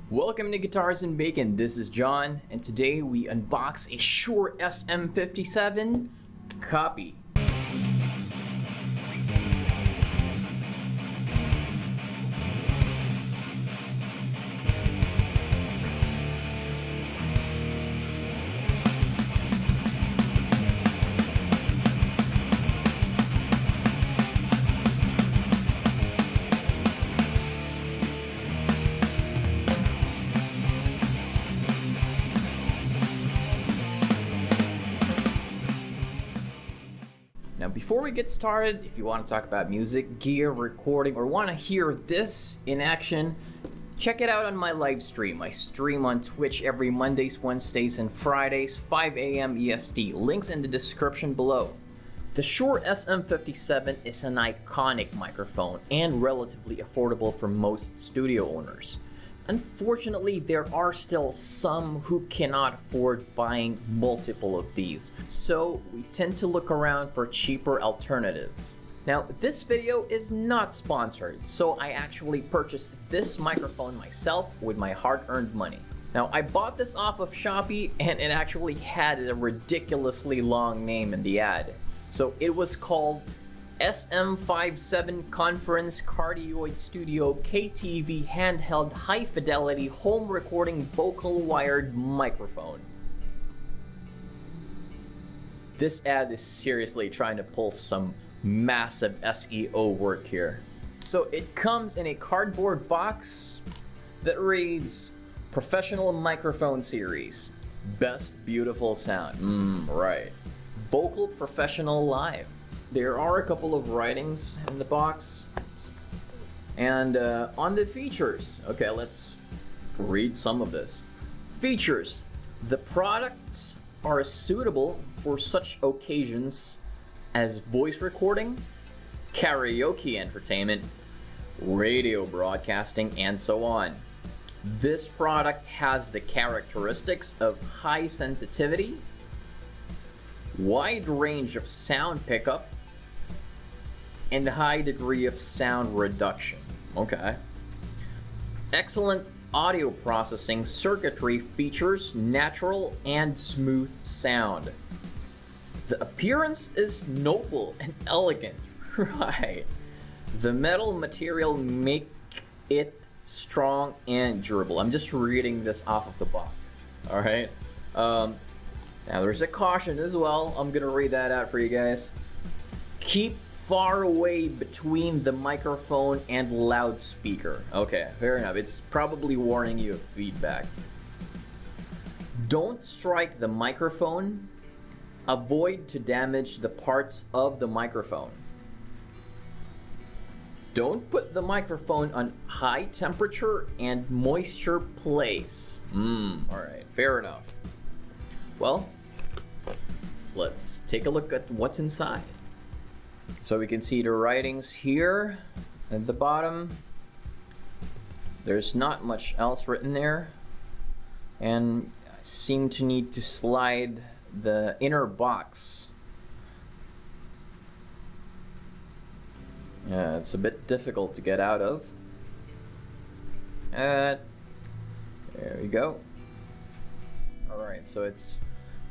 Welcome to Guitars and Bacon. This is John, and today we unbox a Shure SM57 Copy. Now, before we get started, if you want to talk about music, gear, recording, or want to hear this in action, check it out on my live stream. I stream on Twitch every Mondays, Wednesdays, and Fridays, 5 a.m. EST. Links in the description below. The Shure SM57 is an iconic microphone and relatively affordable for most studio owners. Unfortunately, there are still some who cannot afford buying multiple of these, so we tend to look around for cheaper alternatives. Now, this video is not sponsored, so I actually purchased this microphone myself with my hard-earned money. Now, I bought this off of Shopee, and it actually had a ridiculously long name in the ad. So it was called SM-57 Conference Cardioid Studio KTV Handheld Hi-fidelity Home Recording Vocal Wired Microphone. This ad is seriously trying to pull some massive SEO work here. So it comes in a cardboard box that reads Professional Microphone Series. Best Beautiful Sound. Right. Vocal Professional Live. There are a couple of writings in the box. And on the features, okay, let's read some of this. Features. The products are suitable for such occasions as voice recording, karaoke entertainment, radio broadcasting, and so on. This product has the characteristics of high sensitivity, wide range of sound pickup, and high degree of sound reduction. Okay. Excellent audio processing circuitry features natural and smooth sound. The appearance is noble and elegant. Right. The metal material make it strong and durable. I'm just reading this off of the box. All right. Now there's a caution as well. I'm gonna read that out for you guys. Keep far away between the microphone and loudspeaker. Okay, fair enough. It's probably warning you of feedback. Don't strike the microphone. Avoid to damage the parts of the microphone. Don't put the microphone on high temperature and moisture place. Alright, fair enough. Well, let's take a look at what's inside. So we can see the writings here at the bottom. There's not much else written there. And I seem to need to slide the inner box. Yeah, it's a bit difficult to get out of. There we go. Alright, so it's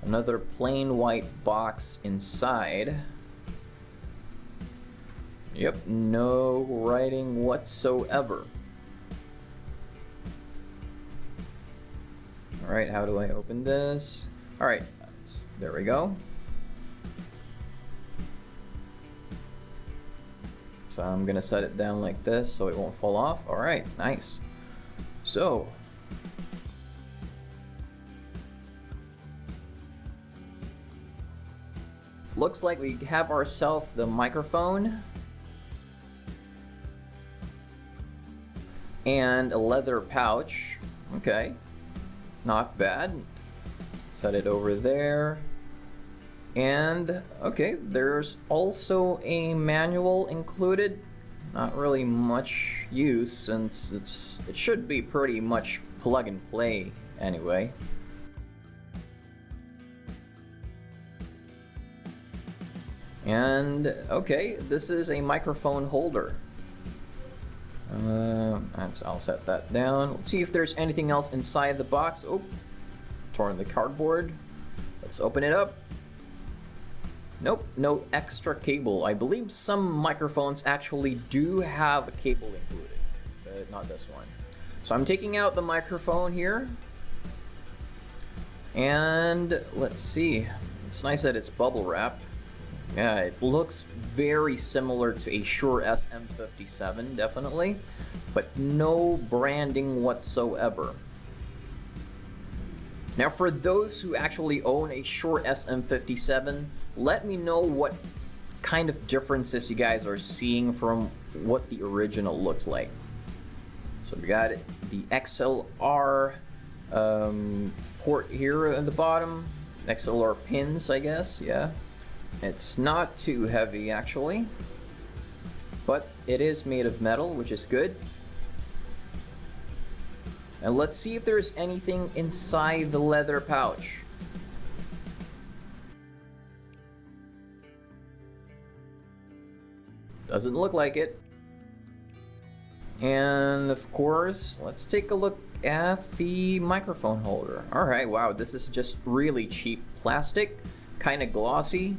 another plain white box inside. Yep, no writing whatsoever. Alright, how do I open this? Alright, there we go. So I'm gonna set it down like this so it won't fall off. Alright, nice. So, looks like we have ourselves the microphone and a leather pouch. Okay, not bad. Set it over there. And okay, there's also a manual included. Not really much use since it should be pretty much plug and play anyway. And okay, this is a microphone holder. I'll set that down. Let's see if there's anything else inside the box. Oh, torn the cardboard. Let's open it up. Nope, no extra cable. I believe some microphones actually do have a cable included, but not this one. So I'm taking out the microphone here. And let's see. It's nice that it's bubble wrapped. Yeah, it looks very similar to a Shure SM57, definitely, but no branding whatsoever. Now, for those who actually own a Shure SM57, let me know what kind of differences you guys are seeing from what the original looks like. So we got the XLR port here at the bottom, XLR pins, I guess, yeah. It's not too heavy actually, but it is made of metal, which is good. And let's see if there's anything inside the leather pouch. Doesn't look like it. And of course, let's take a look at the microphone holder. Alright, wow, this is just really cheap plastic, kind of glossy.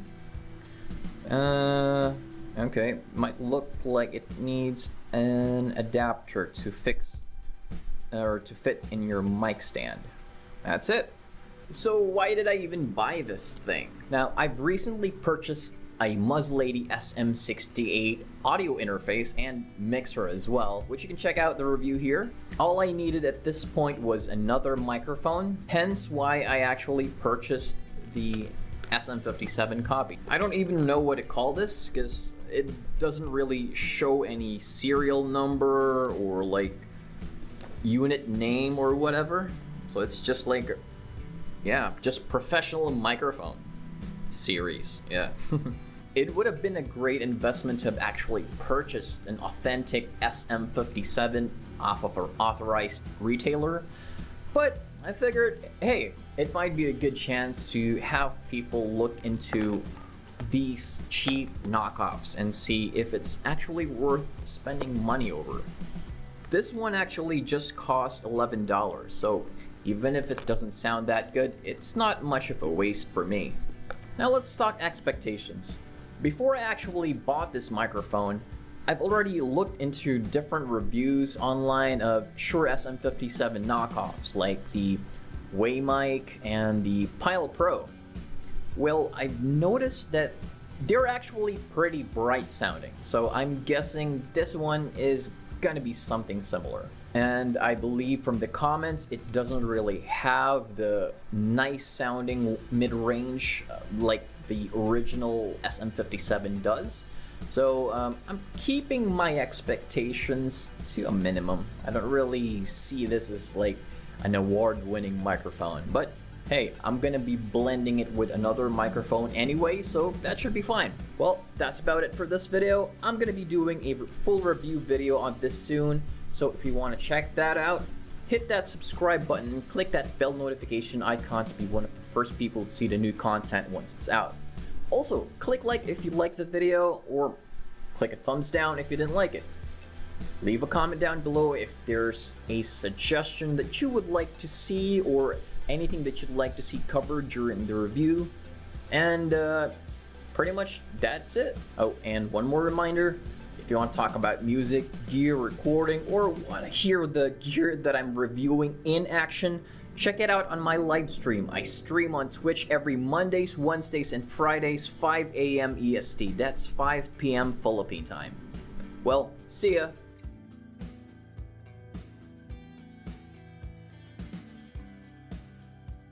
Okay, might look like it needs an adapter to fix or to fit in your mic stand. That's it. So why did I even buy this thing? Now, I've recently purchased a Muslady SM-58 audio interface and mixer as well, which you can check out the review here. All I needed at this point was another microphone, hence why I actually purchased the SM-57 Copy. I don't even know what to call this because it doesn't really show any serial number or like unit name or whatever. So it's just like, yeah, just professional microphone series, yeah. It would have been a great investment to have actually purchased an authentic SM-57 off of an authorized retailer, but I figured, hey, it might be a good chance to have people look into these cheap knockoffs and see if it's actually worth spending money over. This one actually just cost $11, so even if it doesn't sound that good, it's not much of a waste for me. Now let's talk expectations. Before I actually bought this microphone, I've already looked into different reviews online of Shure SM-57 knockoffs like the Waymic and the Pilot Pro. Well, I've noticed that they're actually pretty bright sounding, so I'm guessing this one is gonna be something similar. And I believe from the comments, it doesn't really have the nice sounding mid-range like the original SM-57 does. So I'm keeping my expectations to a minimum. I don't really see this as like an award-winning microphone, but hey, I'm gonna be blending it with another microphone anyway, so that should be fine. Well, that's about it for this video. I'm gonna be doing a full review video on this soon, so if you want to check that out, hit that subscribe button and click that bell notification icon to be one of the first people to see the new content once it's out. Also, click like if you liked the video, or click a thumbs down if you didn't like it. Leave a comment down below if there's a suggestion that you would like to see or anything that you'd like to see covered during the review. And pretty much that's it. Oh, and one more reminder, if you want to talk about music, gear, recording, or want to hear the gear that I'm reviewing in action, check it out on my live stream. I stream on Twitch every Mondays, Wednesdays, and Fridays, 5 a.m. EST. That's 5 p.m. Philippine time. Well, see ya.